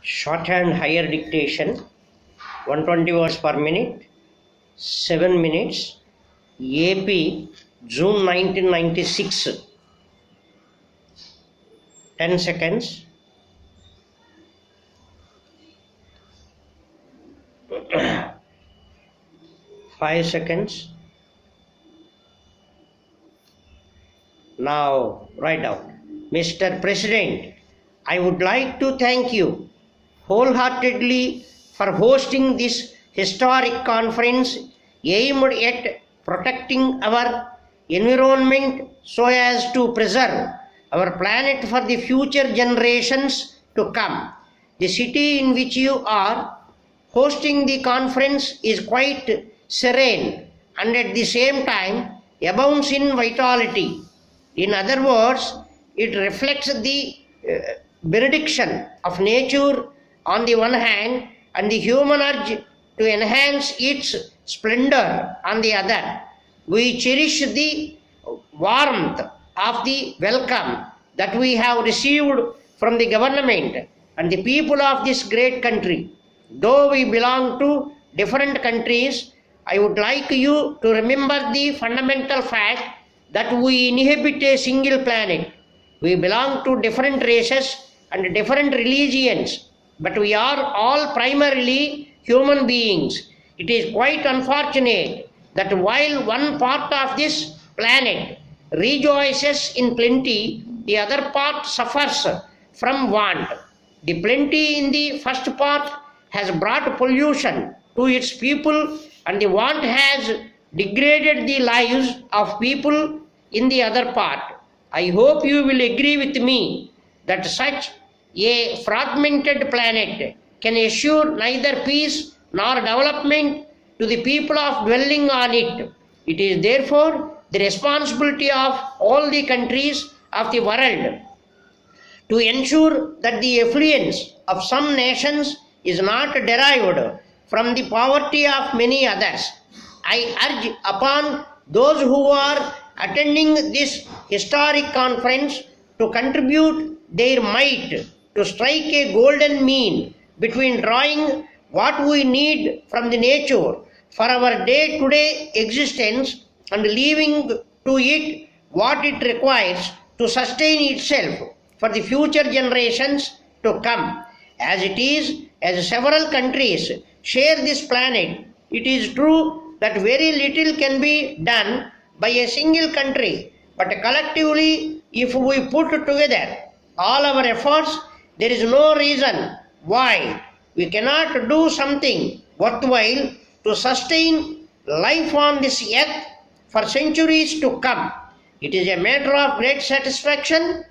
Shorthand higher dictation, 120 words per minute, 7 minutes, AP, June 1996, 10 seconds. Five seconds. Now write down. Mr. President, I would like to thank you wholeheartedly for hosting this historic conference aimed at protecting our environment so as to preserve our planet for the future generations to come. The city in which you are hosting the conference is quite serene and at the same time abounds in vitality. In other words, it reflects the benediction of nature on the one hand and the human urge to enhance its splendor on the other. We cherish the warmth of the welcome that we have received from the government and the people of this great country. Though we belong to different countries, I would like you to remember the fundamental fact that we inhabit a single planet. We belong to different races and different religions, but we are all primarily human beings. It is quite unfortunate that while one part of this planet rejoices in plenty, the other part suffers from want. The plenty in the first part has brought pollution to its people, and the want has degraded the lives of people in the other part. I hope you will agree with me that such a fragmented planet can assure neither peace nor development to the people of dwelling on it. It is therefore the responsibility of all the countries of the world to ensure that the affluence of some nations is not derived from the poverty of many others. I urge upon those who are attending this historic conference to contribute their might to strike a golden mean between drawing what we need from the nature for our day-to-day existence and leaving to it what it requires to sustain itself for the future generations to come. As it is, as several countries share this planet, it is true that very little can be done by a single country, but collectively, if we put together all our efforts, there is no reason why we cannot do something worthwhile to sustain life on this earth for centuries to come. It is a matter of great satisfaction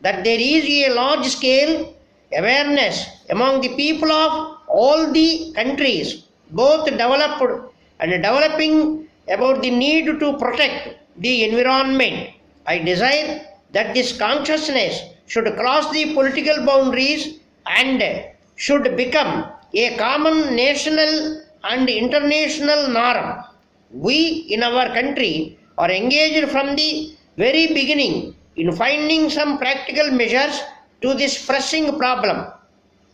that there is a large-scale awareness among the people of all the countries, both developed and developing, about the need to protect the environment. I desire that this consciousness should cross the political boundaries and should become a common national and international norm. We in our country are engaged from the very beginning in finding some practical measures to this pressing problem.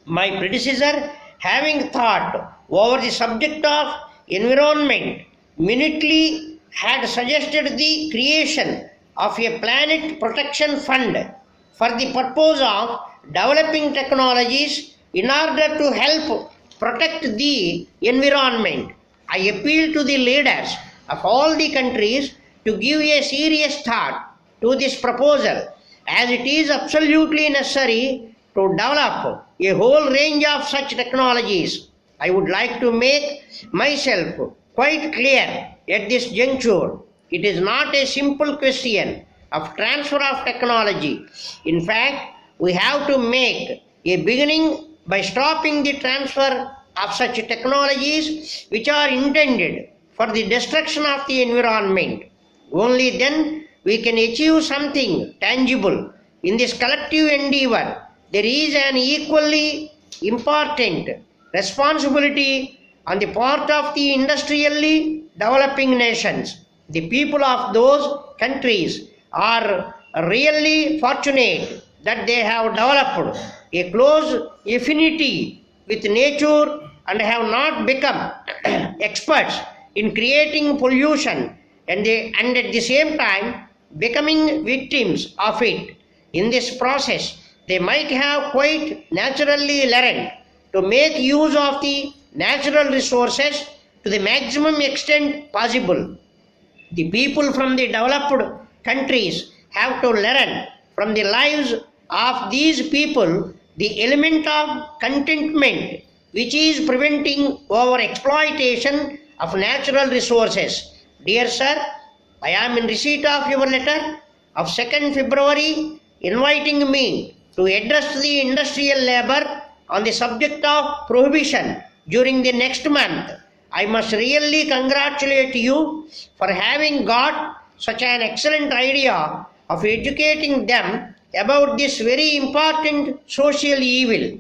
My predecessor, having thought over the subject of environment, minutely had suggested the creation of a planet protection fund for the purpose of developing technologies in order to help protect the environment. I appeal to the leaders of all the countries to give a serious thought to this proposal, as it is absolutely necessary to develop a whole range of such technologies. I would like to make myself quite clear at this juncture. It is not a simple question of transfer of technology. In fact, we have to make a beginning by stopping the transfer of such technologies which are intended for the destruction of the environment. Only then we can achieve something tangible. In this collective endeavor, there is an equally important responsibility on the part of the industrially developing nations. The people of those countries are really fortunate that they have developed a close affinity with nature and have not become experts in creating pollution and at the same time becoming victims of it. In this process, they might have quite naturally learned to make use of the natural resources to the maximum extent possible. The people from the developed countries have to learn from the lives of these people the element of contentment which is preventing over exploitation of natural resources. Dear sir, I am in receipt of your letter of 2nd February inviting me to address the industrial labor on the subject of prohibition during the next month. I must really congratulate you for having got such an excellent idea of educating them about this very important social evil.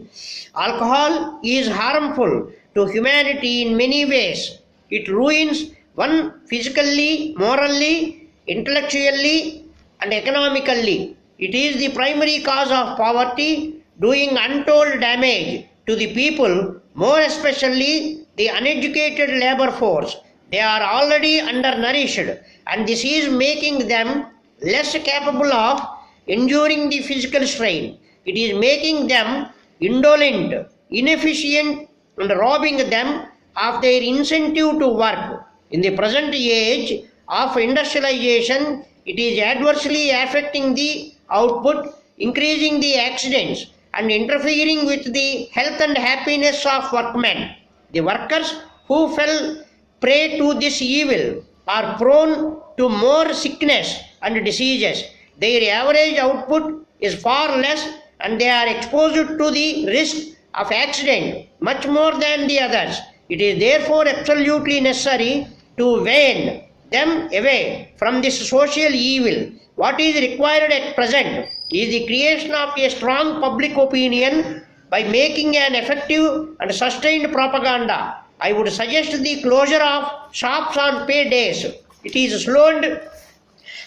Alcohol is harmful to humanity in many ways. It ruins one physically, morally, intellectually, and economically. It is the primary cause of poverty, doing untold damage to the people, more especially the uneducated labor force. They are already undernourished, and this is making them less capable of enduring the physical strain. It is making them indolent, inefficient, and robbing them of their incentive to work. In the present age of industrialization, it is adversely affecting the output, increasing the accidents, and interfering with the health and happiness of workmen. The workers who fell prey to this evil are prone to more sickness and diseases. Their average output is far less and they are exposed to the risk of accident much more than the others. It is therefore absolutely necessary to wean them away from this social evil. What is required at present is the creation of a strong public opinion by making an effective and sustained propaganda. I would suggest the closure of shops on pay days. It is a slow and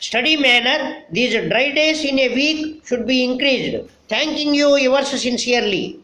steady manner. These dry days in a week should be increased. Thanking you, yours sincerely.